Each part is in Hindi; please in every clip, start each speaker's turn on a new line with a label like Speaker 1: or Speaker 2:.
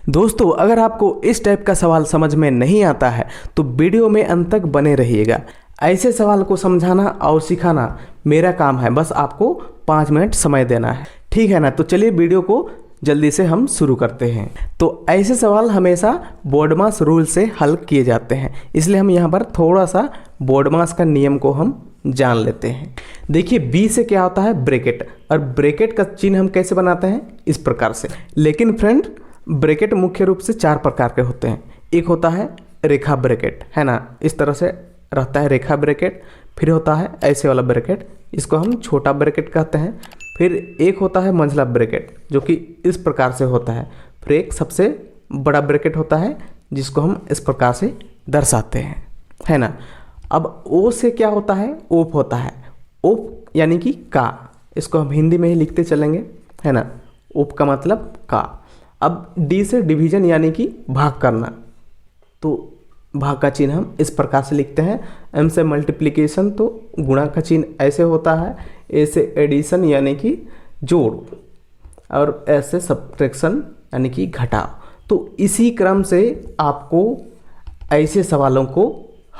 Speaker 1: दोस्तों, अगर आपको इस टाइप का सवाल समझ में नहीं आता है तो वीडियो में अंत तक बने रहिएगा। ऐसे सवाल को समझाना और सिखाना मेरा काम है, बस आपको 5 मिनट समय देना है, ठीक है ना। तो चलिए वीडियो को जल्दी से हम शुरू करते हैं। तो ऐसे सवाल हमेशा बोर्डमास रूल से हल किए जाते हैं, इसलिए हम यहाँ पर थोड़ा सा बोर्डमास का नियम को हम जान लेते हैं। देखिए, बी से क्या होता है ब्रैकेट, और ब्रैकेट का चिन्ह हम कैसे बनाते हैं, इस प्रकार से। लेकिन फ्रेंड, ब्रैकेट मुख्य रूप से 4 प्रकार के होते हैं। एक होता है रेखा ब्रैकेट, है ना, इस तरह से रहता है रेखा ब्रैकेट। फिर होता है ऐसे वाला ब्रैकेट, इसको हम छोटा ब्रैकेट कहते हैं। फिर एक होता है मंझला ब्रैकेट, जो कि इस प्रकार से होता है। फिर एक सबसे बड़ा ब्रैकेट होता है, जिसको हम इस प्रकार से दर्शाते हैं, है ना। अब ओ से क्या होता है, ओप होता है। ओप यानी कि का, इसको हम हिंदी में ही लिखते चलेंगे, है ना। ओप का मतलब का। अब डी से डिवीजन यानी कि भाग करना, तो भाग का चिन्ह हम इस प्रकार से लिखते हैं। एम से मल्टीप्लिकेशन, तो गुणा का चिन्ह ऐसे होता है। ए से एडिशन यानी कि जोड़, और एस से सब्ट्रैक्शन यानी कि घटाव। तो इसी क्रम से आपको ऐसे सवालों को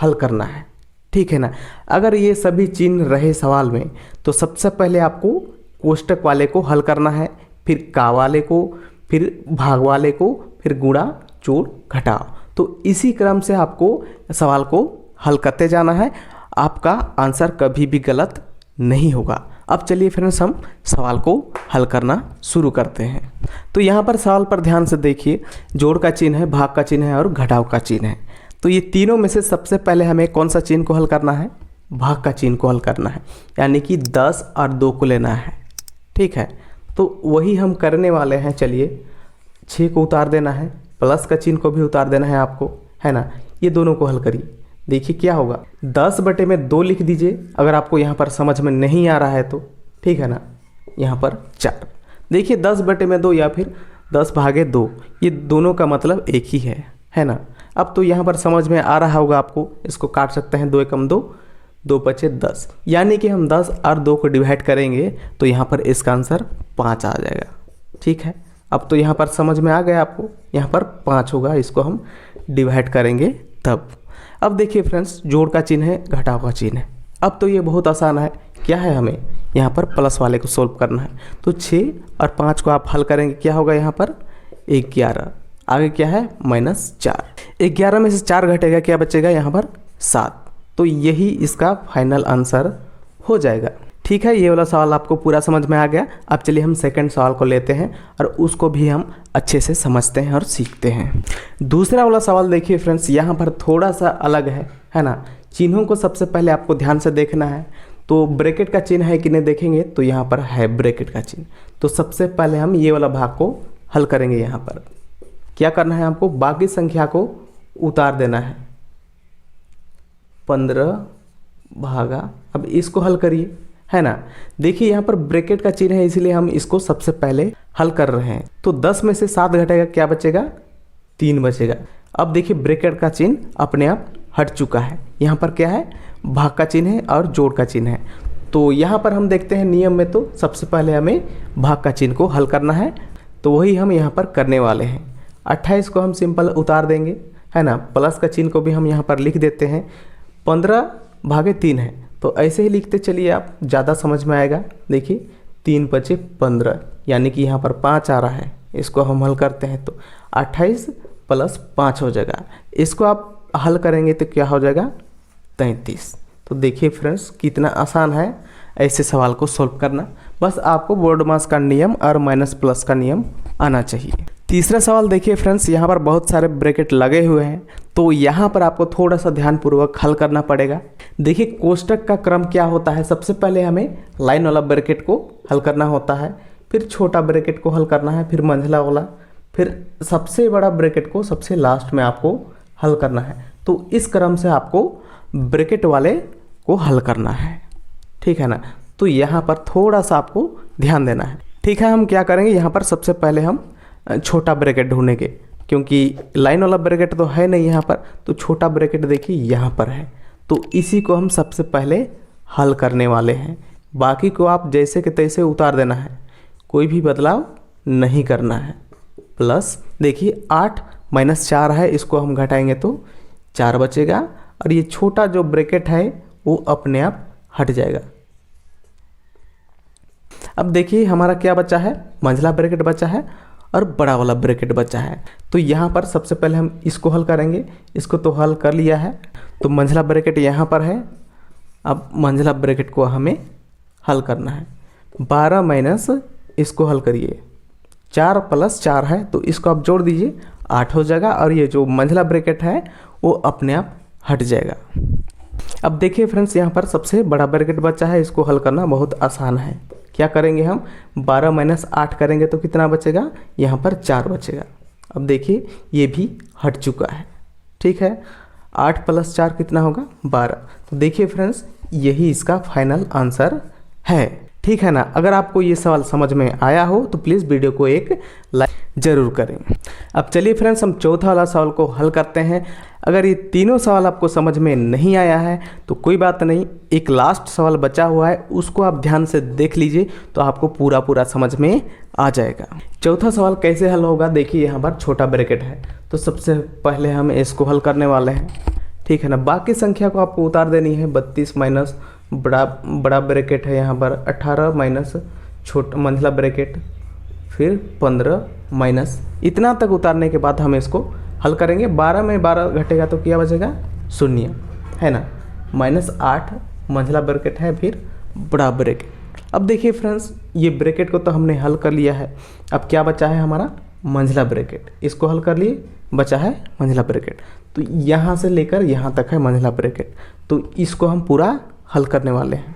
Speaker 1: हल करना है, ठीक है ना। अगर ये सभी चिन्ह रहे सवाल में, तो सबसे पहले आपको कोष्टक वाले को हल करना है, फिर का वाले को, फिर भाग वाले को, फिर गुणा जोड़ घटाव। तो इसी क्रम से आपको सवाल को हल करते जाना है, आपका आंसर कभी भी गलत नहीं होगा। अब चलिए फ्रेंड्स, हम सवाल को हल करना शुरू करते हैं। तो यहाँ पर सवाल पर ध्यान से देखिए, जोड़ का चिन्ह है, भाग का चिन्ह है और घटाव का चिन्ह है। तो ये तीनों में से सबसे पहले हमें कौन सा चिन्ह को हल करना है, भाग का चिन्ह को हल करना है, यानी कि 10 और 2 को लेना है, ठीक है। तो वही हम करने वाले हैं। चलिए, 6 को उतार देना है, प्लस का चिन्ह को भी उतार देना है आपको, है ना। ये दोनों को हल करिए, देखिए क्या होगा। 10/2 लिख दीजिए अगर आपको यहाँ पर समझ में नहीं आ रहा है तो, ठीक है ना। यहाँ पर 4, देखिए 10/2 या फिर 10/2, ये दोनों का मतलब एक ही है ना। अब तो यहाँ पर समझ में आ रहा होगा आपको, इसको काट सकते हैं, 2 एकम 2, 2 बचे 10, यानी कि हम 10 और 2 को डिवाइड करेंगे तो यहाँ पर इसका आंसर 5 आ जाएगा, ठीक है। अब तो यहाँ पर समझ में आ गया आपको, यहाँ पर 5 होगा, इसको हम डिवाइड करेंगे तब। अब देखिए फ्रेंड्स, जोड़ का चिन्ह है, घटाव का चिन्ह है। अब तो ये बहुत आसान है, क्या है, हमें यहाँ पर प्लस वाले को सोल्व करना है। तो 6 और 5 को आप हल करेंगे, क्या होगा यहाँ पर 11, आगे क्या है -4, 11 में से 4 घटेगा, क्या बचेगा यहाँ पर 7। तो यही इसका फाइनल आंसर हो जाएगा, ठीक है। ये वाला सवाल आपको पूरा समझ में आ गया। अब चलिए हम सेकंड सवाल को लेते हैं और उसको भी हम अच्छे से समझते हैं और सीखते हैं। दूसरा वाला सवाल देखिए फ्रेंड्स, यहाँ पर थोड़ा सा अलग है ना। चिन्हों को सबसे पहले आपको ध्यान से देखना है। तो ब्रैकेट का चिन्ह है कि नहीं देखेंगे, तो यहाँ पर है ब्रैकेट का चिन्ह। तो सबसे पहले हम ये वाला भाग को हल करेंगे। यहाँ पर क्या करना है आपको, बाकी संख्या को उतार देना है, 15 भागा, अब इसको हल करिए, है ना। देखिए यहाँ पर ब्रैकेट का चिन्ह है, इसलिए हम इसको सबसे पहले हल कर रहे हैं। तो 10 में से 7 घटेगा, क्या बचेगा 3 बचेगा। अब देखिए ब्रैकेट का चिन्ह अपने आप हट चुका है, यहाँ पर क्या है, भाग का चिन्ह है और जोड़ का चिन्ह है। तो यहाँ पर हम देखते हैं नियम में, तो सबसे पहले हमें भाग का चिन्ह को हल करना है, तो वही हम यहाँ पर करने वाले हैं। 28 को हम सिंपल उतार देंगे, है ना। प्लस का चिन्ह को भी हम यहाँ पर लिख देते हैं। 15/3 है, तो ऐसे ही लिखते चलिए, आप ज़्यादा समझ में आएगा। देखिए 3 बचे 15, यानी कि यहाँ पर 5 आ रहा है। इसको हम हल करते हैं तो 28 + 5 हो जाएगा। इसको आप हल करेंगे तो क्या हो जाएगा 33। तो देखिए फ्रेंड्स, कितना आसान है ऐसे सवाल को सॉल्व करना। बस आपको बोर्डमास का नियम और माइनस प्लस का नियम आना चाहिए। तीसरा सवाल देखिए फ्रेंड्स, यहाँ पर बहुत सारे ब्रैकेट लगे हुए हैं, तो यहाँ पर आपको थोड़ा सा ध्यानपूर्वक हल करना पड़ेगा। देखिए कोष्टक का क्रम क्या होता है, सबसे पहले हमें लाइन वाला ब्रैकेट को हल करना होता है, फिर छोटा ब्रैकेट को हल करना है, फिर मंझला वाला, फिर सबसे बड़ा ब्रैकेट को सबसे लास्ट में आपको हल करना है। तो इस क्रम से आपको ब्रैकेट वाले को हल करना है, ठीक है ना। तो यहाँ पर थोड़ा सा आपको ध्यान देना है, ठीक है। हम क्या करेंगे, यहाँ पर सबसे पहले हम छोटा ब्रैकेट ढूंढेंगे, क्योंकि लाइन वाला ब्रैकेट तो है नहीं यहाँ पर। तो छोटा ब्रैकेट देखिए यहाँ पर है, तो इसी को हम सबसे पहले हल करने वाले हैं। बाकी को आप जैसे के तैसे उतार देना है, कोई भी बदलाव नहीं करना है, प्लस देखिए 8 माइनस 4 है, इसको हम घटाएंगे तो 4 बचेगा और ये छोटा जो ब्रैकेट है वो अपने आप हट जाएगा। अब देखिए हमारा क्या बचा है, मंझला ब्रैकेट बचा है और बड़ा वाला ब्रैकेट बचा है। तो यहाँ पर सबसे पहले हम इसको हल करेंगे, इसको तो हल कर लिया है। तो मंझला ब्रैकेट यहाँ पर है, अब मंझला ब्रैकेट को हमें हल करना है। 12 माइनस इसको हल करिए, 4 प्लस 4 है तो इसको आप जोड़ दीजिए, 8 हो जाएगा और ये जो मंझला ब्रैकेट है वो अपने आप हट जाएगा। अब देखिए फ्रेंड्स यहाँ पर सबसे बड़ा ब्रैकेट बचा है, इसको हल करना बहुत आसान है। क्या करेंगे हम, 12 माइनस 8 करेंगे तो कितना बचेगा, यहाँ पर 4 बचेगा। अब देखिए ये भी हट चुका है, ठीक है। 8 प्लस 4 कितना होगा, 12। तो देखिए फ्रेंड्स यही इसका फाइनल आंसर है, ठीक है ना। अगर आपको ये सवाल समझ में आया हो तो प्लीज़ वीडियो को एक लाइक ज़रूर करें। अब चलिए फ्रेंड्स हम चौथा वाला सवाल को हल करते हैं। अगर ये तीनों सवाल आपको समझ में नहीं आया है तो कोई बात नहीं, एक लास्ट सवाल बचा हुआ है, उसको आप ध्यान से देख लीजिए तो आपको पूरा समझ में आ जाएगा। चौथा सवाल कैसे हल होगा, देखिए यहाँ पर छोटा ब्रैकेट है तो सबसे पहले हम इसको हल करने वाले हैं, ठीक है ना। बाकी संख्या को आपको उतार देनी है। 32 माइनस बड़ा ब्रैकेट है यहाँ पर, 18 माइनस छोटा मंझला ब्रैकेट, फिर 15 माइनस, इतना तक उतारने के बाद हम इसको हल करेंगे। 12 में 12 घटेगा तो क्या बचेगा, 0, है ना। -8 मंझला ब्रैकेट है, फिर बड़ा ब्रैकेट। अब देखिए फ्रेंड्स ये ब्रैकेट को तो हमने हल कर लिया है, अब क्या बचा है हमारा, मंझला ब्रैकेट। इसको हल कर लिए, बचा है मंझला ब्रैकेट। तो यहाँ से लेकर यहाँ तक है मंझला ब्रैकेट, तो इसको हम पूरा हल करने वाले हैं।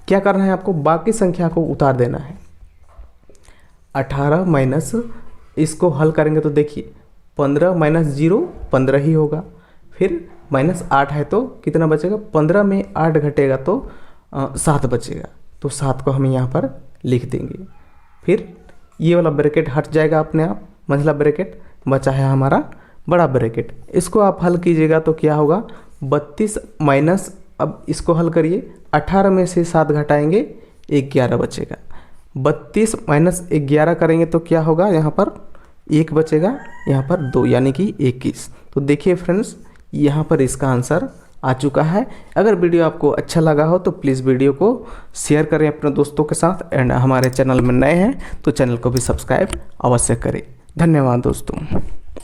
Speaker 1: क्या करना है आपको, बाकी संख्या को उतार देना है। 18 माइनस इसको हल करेंगे तो देखिए 15 माइनस 0 15 ही होगा, फिर -8 है तो कितना बचेगा, 15 में 8 घटेगा तो 7 बचेगा, तो 7 को हम यहाँ पर लिख देंगे। फिर ये वाला ब्रैकेट हट जाएगा अपने आप, मंझला ब्रैकेट बचा है हमारा बड़ा ब्रैकेट। इसको आप हल कीजिएगा तो क्या होगा, 32 माइनस, अब इसको हल करिए, 18 में से 7 घटाएंगे 11 बचेगा। 32 माइनस 11 करेंगे तो क्या होगा, यहाँ पर 1 बचेगा, यहाँ पर 2 यानी कि 21। तो देखिए फ्रेंड्स यहाँ पर इसका आंसर आ चुका है। अगर वीडियो आपको अच्छा लगा हो तो प्लीज़ वीडियो को शेयर करें अपने दोस्तों के साथ, एंड हमारे चैनल में नए हैं तो चैनल को भी सब्सक्राइब अवश्य करें। धन्यवाद दोस्तों।